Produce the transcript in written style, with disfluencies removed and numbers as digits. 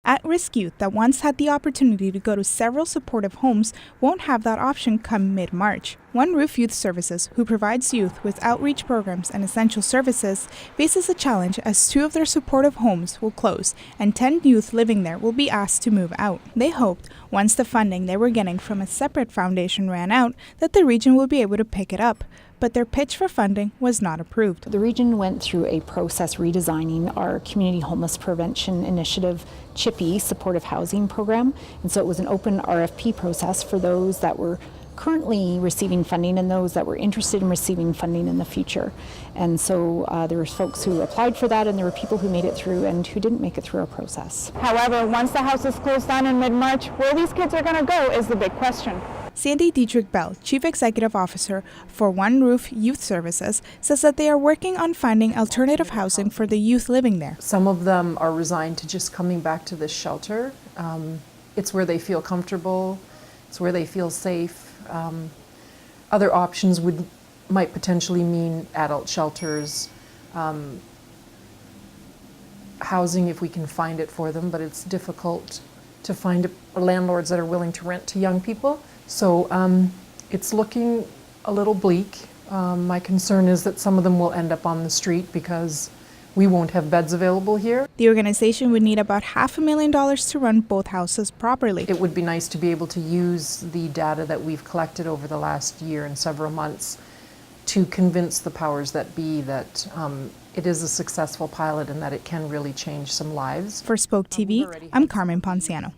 At-risk youth that once had the opportunity to go to several supportive homes won't have that option come mid-March. OneRoof Youth Services, who provides youth with outreach programs and essential services, faces a challenge as 2 of their supportive homes will close and 10 youth living there will be asked to move out. They hoped, once the funding they were getting from a separate foundation ran out, that the region would be able to pick it up. But their pitch for funding was not approved. The region went through a process redesigning our Community Homeless Prevention Initiative CHIPPE supportive housing program, and so it was an open RFP process for those that were currently receiving funding and those that were interested in receiving funding in the future. And so there were folks who applied for that, and there were people who made it through and who didn't make it through our process. However, once the house is closed down in mid-March, where these kids are going to go is the big question. Sandy Dietrich Bell, Chief Executive Officer for OneRoof Youth Services, says that they are working on finding alternative housing for the youth living there. Some of them are resigned to just coming back to this shelter. It's where they feel comfortable, it's where they feel safe. Other options might potentially mean adult shelters, housing if we can find it for them, but it's difficult to find landlords that are willing to rent to young people. So it's looking a little bleak. My concern is that some of them will end up on the street because we won't have beds available here. The organization would need about $500,000 to run both houses properly. It would be nice to be able to use the data that we've collected over the last year and several months to convince the powers that be that it is a successful pilot and that it can really change some lives. For Spoke TV, I'm Carmen Ponciano.